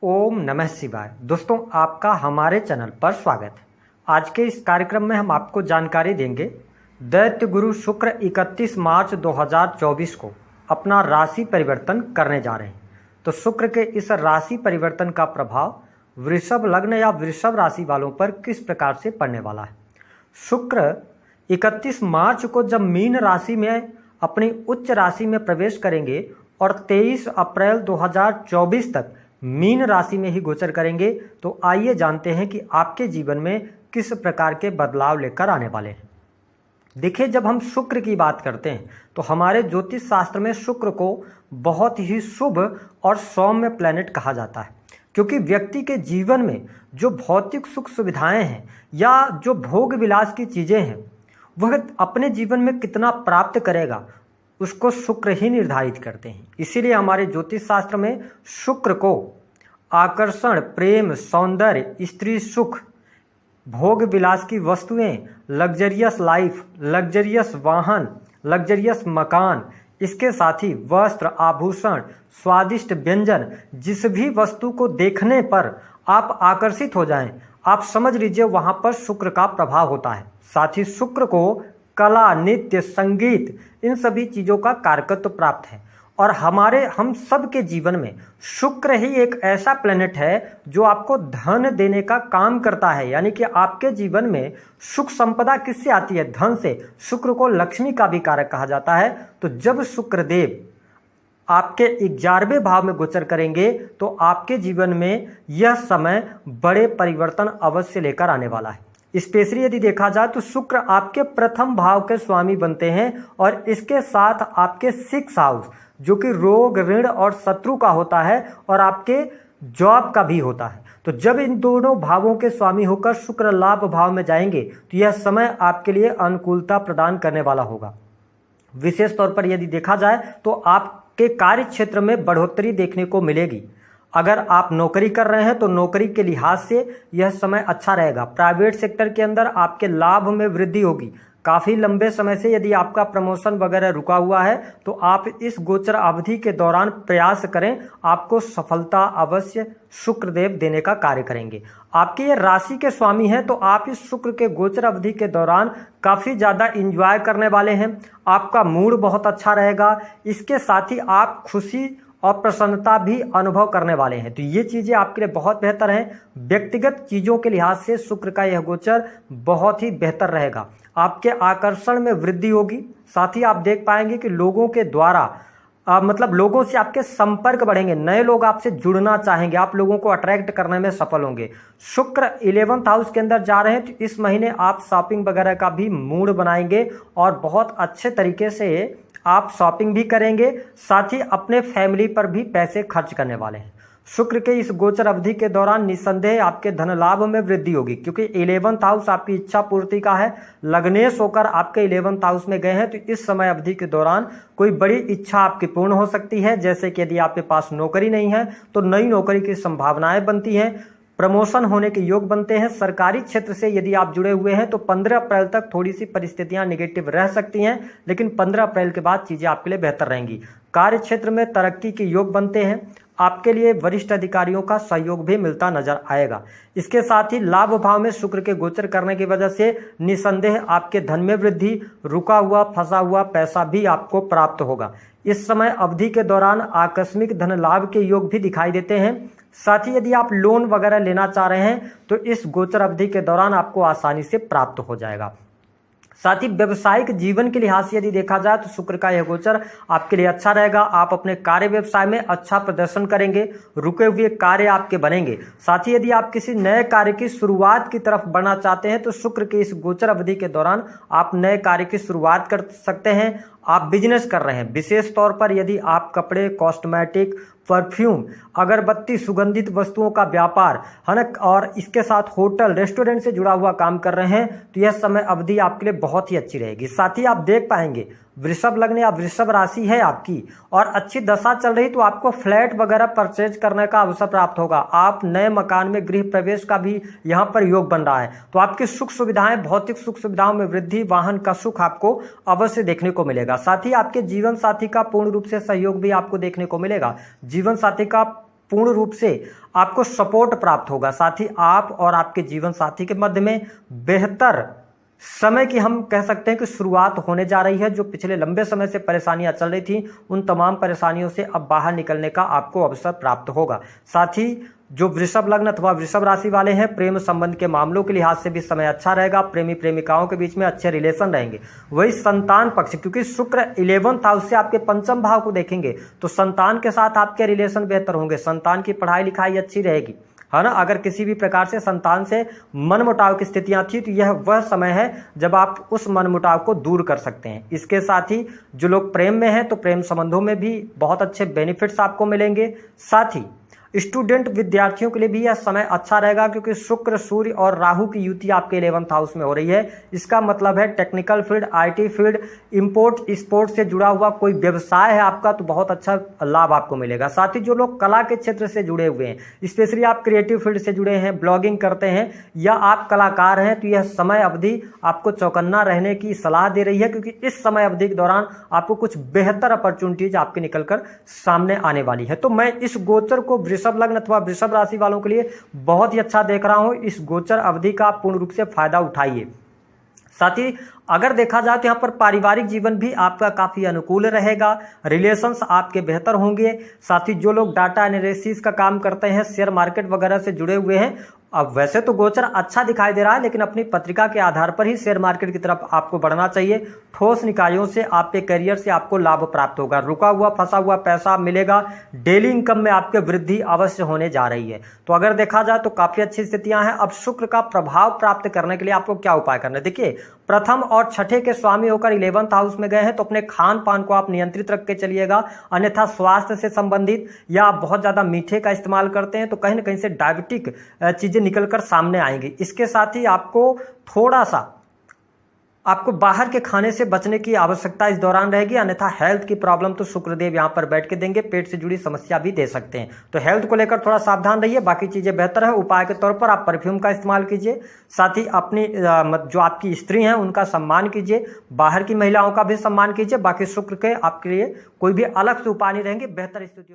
ओम नमः शिवाय। दोस्तों, आपका हमारे चैनल पर स्वागत है। आज के इस कार्यक्रम में हम आपको जानकारी देंगे दैत्य गुरु शुक्र 31 मार्च 2024 को अपना राशि परिवर्तन करने जा रहे हैं। तो शुक्र के इस राशि परिवर्तन का प्रभाव वृषभ लग्न या वृषभ राशि वालों पर किस प्रकार से पड़ने वाला है। शुक्र 31 मार्च को जब मीन राशि में अपनी उच्च राशि में प्रवेश करेंगे और 23 अप्रैल 2024 तक मीन राशि में ही गोचर करेंगे, तो आइए जानते हैं कि आपके जीवन में किस प्रकार के बदलाव लेकर आने वाले हैं। देखिए, जब हम शुक्र की बात करते हैं तो हमारे ज्योतिष शास्त्र में शुक्र को बहुत ही शुभ और सौम्य प्लैनेट कहा जाता है, क्योंकि व्यक्ति के जीवन में जो भौतिक सुख सुविधाएं हैं या जो भोग विलास की चीज़ें हैं वह अपने जीवन में कितना प्राप्त करेगा उसको शुक्र ही निर्धारित करते हैं। इसीलिए हमारे ज्योतिष शास्त्र में शुक्र को आकर्षण, प्रेम, सौंदर्य, स्त्री सुख, भोग विलास की वस्तुएं, लग्जरियस लाइफ, लग्जरियस वाहन, लग्जरियस मकान, इसके साथ ही वस्त्र, आभूषण, स्वादिष्ट व्यंजन, जिस भी वस्तु को देखने पर आप आकर्षित हो जाएं, आप समझ लीजिए वहां पर शुक्र का प्रभाव होता है। साथ ही शुक्र को कला, नृत्य, संगीत, इन सभी चीज़ों का कारकत्व प्राप्त है। और हम सब के जीवन में शुक्र ही एक ऐसा प्लेनेट है जो आपको धन देने का काम करता है। यानी कि आपके जीवन में सुख संपदा किससे आती है? धन से। शुक्र को लक्ष्मी का भी कारक कहा जाता है। तो जब शुक्र देव आपके 11वें भाव में गोचर करेंगे तो आपके जीवन में यह समय बड़े परिवर्तन अवश्य लेकर आने वाला है। स्पेशली यदि देखा जाए तो शुक्र आपके प्रथम भाव के स्वामी बनते हैं और इसके साथ आपके 6 हाउस जो कि रोग, ऋण और शत्रु का होता है और आपके जॉब का भी होता है। तो जब इन दोनों भावों के स्वामी होकर शुक्र लाभ भाव में जाएंगे तो यह समय आपके लिए अनुकूलता प्रदान करने वाला होगा। विशेष तौर पर यदि देखा जाए तो आपके कार्य क्षेत्र में बढ़ोतरी देखने को मिलेगी। अगर आप नौकरी कर रहे हैं तो नौकरी के लिहाज से यह समय अच्छा रहेगा। प्राइवेट सेक्टर के अंदर आपके लाभ में वृद्धि होगी। काफ़ी लंबे समय से यदि आपका प्रमोशन वगैरह रुका हुआ है तो आप इस गोचर अवधि के दौरान प्रयास करें, आपको सफलता अवश्य शुक्रदेव देने का कार्य करेंगे। आपके ये राशि के स्वामी हैं तो आप इस शुक्र के गोचर अवधि के दौरान काफ़ी ज़्यादा इंजॉय करने वाले हैं। आपका मूड बहुत अच्छा रहेगा। इसके साथ ही आप खुशी और प्रसन्नता भी अनुभव करने वाले हैं। तो ये चीज़ें आपके लिए बहुत बेहतर हैं। व्यक्तिगत चीज़ों के लिहाज से शुक्र का यह गोचर बहुत ही बेहतर रहेगा। आपके आकर्षण में वृद्धि होगी। साथ ही आप देख पाएंगे कि लोगों के द्वारा लोगों से आपके संपर्क बढ़ेंगे। नए लोग आपसे जुड़ना चाहेंगे। आप लोगों को अट्रैक्ट करने में सफल होंगे। शुक्र 11th हाउस के अंदर जा रहे हैं तो इस महीने आप शॉपिंग वगैरह का भी मूड बनाएंगे और बहुत अच्छे तरीके से आप शॉपिंग भी करेंगे। साथ ही अपने फैमिली पर भी पैसे खर्च करने वाले हैं। शुक्र के इस गोचर अवधि के दौरान निस्संदेह आपके धन लाभ में वृद्धि होगी, क्योंकि 11th हाउस आपकी इच्छा पूर्ति का है। लग्नेश होकर आपके 11th हाउस में गए हैं तो इस समय अवधि के दौरान कोई बड़ी इच्छा आपकी पूर्ण हो सकती है। जैसे कि यदि आपके पास नौकरी नहीं है तो नई नौकरी की संभावनाएं बनती हैं, प्रमोशन होने के योग बनते हैं। सरकारी क्षेत्र से यदि आप जुड़े हुए हैं तो 15 अप्रैल तक थोड़ी सी परिस्थितियां नेगेटिव रह सकती हैं, लेकिन 15 अप्रैल के बाद चीज़ें आपके लिए बेहतर रहेंगी। कार्य क्षेत्र में तरक्की के योग बनते हैं। आपके लिए वरिष्ठ अधिकारियों का सहयोग भी मिलता नजर आएगा। इसके साथ ही लाभ भाव में शुक्र के गोचर करने की वजह से निसंदेह आपके धन में वृद्धि, रुका हुआ फंसा हुआ पैसा भी आपको प्राप्त होगा। इस समय अवधि के दौरान आकस्मिक धन लाभ के योग भी दिखाई देते हैं। साथ ही यदि आप लोन वगैरह लेना चाह रहे हैं तो इस गोचर अवधि के दौरान आपको आसानी से प्राप्त हो जाएगा। साथ ही व्यावसायिक जीवन के लिहाज से यदि देखा जाए तो शुक्र का यह गोचर आपके लिए अच्छा रहेगा। आप अपने कार्य व्यवसाय में अच्छा प्रदर्शन करेंगे, रुके हुए कार्य आपके बनेंगे। साथ ही यदि आप किसी नए कार्य की शुरुआत की तरफ बढ़ना चाहते हैं तो शुक्र के इस गोचर अवधि के दौरान आप नए कार्य की शुरुआत कर सकते हैं। आप बिजनेस कर रहे हैं, विशेष तौर पर यदि आप कपड़े, कॉस्मेटिक, परफ्यूम, अगरबत्ती, सुगंधित वस्तुओं का व्यापार है ना, और इसके साथ होटल, रेस्टोरेंट से जुड़ा हुआ काम कर रहे हैं तो यह समय अवधि आपके लिए बहुत ही अच्छी रहेगी। साथ ही आप देख पाएंगे वृषभ लग्न या वृषभ राशि है आपकी और अच्छी दशा चल रही तो आपको फ्लैट वगैरह परचेज करने का अवसर प्राप्त होगा। आप नए मकान में गृह प्रवेश का भी यहाँ पर योग बन रहा है। तो आपकी सुख सुविधाएं, भौतिक सुख सुविधाओं में वृद्धि, वाहन का सुख आपको अवश्य देखने को मिलेगा। साथ ही आपके जीवन साथी का पूर्ण रूप से सहयोग भी आपको देखने को मिलेगा। जीवन साथी का पूर्ण रूप से आपको सपोर्ट प्राप्त होगा। साथ ही आप और आपके जीवन साथी के मध्य में बेहतर समय की हम कह सकते हैं कि शुरुआत होने जा रही है। जो पिछले लंबे समय से परेशानियां चल रही थी, उन तमाम परेशानियों से अब बाहर निकलने का आपको अवसर प्राप्त होगा। साथ ही जो वृषभ लग्न अथवा वृषभ राशि वाले हैं, प्रेम संबंध के मामलों के लिहाज से भी समय अच्छा रहेगा। प्रेमी प्रेमिकाओं के बीच में अच्छे रिलेशन रहेंगे। वही संतान पक्ष, क्योंकि शुक्र 11th हाउस से आपके पंचम भाव को देखेंगे तो संतान के साथ आपके रिलेशन बेहतर होंगे। संतान की पढ़ाई लिखाई अच्छी रहेगी, है ना। अगर किसी भी प्रकार से संतान से मनमुटाव की स्थितियां थी तो यह वह समय है जब आप उस मनमुटाव को दूर कर सकते हैं। इसके साथ ही जो लोग प्रेम में हैं तो प्रेम संबंधों में भी बहुत अच्छे बेनिफिट्स आपको मिलेंगे। साथ ही स्टूडेंट विद्यार्थियों के लिए भी यह समय अच्छा रहेगा, क्योंकि शुक्र, सूर्य और राहु की युति आपके 11th हाउस में हो रही है। इसका मतलब है technical field, IT field, import export से जुड़ा हुआ कोई व्यवसाय है आपका तो बहुत अच्छा लाभ आपको मिलेगा। साथ ही जो लोग कला के क्षेत्र से जुड़े हुए हैं, स्पेशली आप क्रिएटिव फील्ड से जुड़े हैं, ब्लॉगिंग करते हैं या आप कलाकार हैं, तो यह समय अवधि आपको चौकन्ना रहने की सलाह दे रही है, क्योंकि इस समय अवधि के दौरान आपको कुछ बेहतर अपॉर्चुनिटीज आपके निकलकर सामने आने वाली है। तो मैं इस गोचर को वृषभ लग्न अथवा वृषभ राशि वालों के लिए बहुत ही अच्छा देख रहा हूं। इस गोचर अवधि का पूर्ण रूप से फायदा उठाइए। साथ ही अगर देखा जाए तो यहाँ पर पारिवारिक जीवन भी आपका काफी अनुकूल रहेगा, रिलेशंस आपके बेहतर होंगे। साथ ही जो लोग डाटा एनालिसिस का काम करते हैं, शेयर मार्केट वगैरह से जुड़े हुए हैं, अब वैसे तो गोचर अच्छा दिखाई दे रहा है, लेकिन अपनी पत्रिका के आधार पर ही शेयर मार्केट की तरफ आपको बढ़ना चाहिए। ठोस निकायों से आपके करियर से आपको लाभ प्राप्त होगा। रुका हुआ फंसा हुआ पैसा मिलेगा। डेली इनकम में आपके वृद्धि अवश्य होने जा रही है। तो अगर देखा जाए तो काफी अच्छी स्थितियां हैं। अब शुक्र का प्रभाव प्राप्त करने के लिए आपको क्या उपाय करना है? देखिए, प्रथम और छठे के स्वामी होकर 11th हाउस में गए हैं तो अपने खान पान को आप नियंत्रित रख के चलिएगा। अन्यथा स्वास्थ्य से संबंधित या आप बहुत ज्यादा मीठे का इस्तेमाल करते हैं तो कहीं ना कहीं से डायबिटिक चीजें निकलकर सामने आएंगी। इसके साथ ही आपको थोड़ा सा आपको बाहर के खाने से बचने की आवश्यकता इस दौरान रहेगी। अन्यथा हेल्थ की प्रॉब्लम तो शुक्रदेव यहां पर बैठ के देंगे, पेट से जुड़ी समस्या भी दे सकते हैं। तो हेल्थ को लेकर थोड़ा सावधान रहिए, बाकी चीजें बेहतर है। उपाय के तौर पर आप परफ्यूम का इस्तेमाल कीजिए। साथ ही अपनी जो आपकी स्त्री हैं उनका सम्मान कीजिए, बाहर की महिलाओं का भी सम्मान कीजिए। बाकी शुक्र के आपके लिए कोई भी अलग से उपाय नहीं रहेंगे। बेहतर स्थिति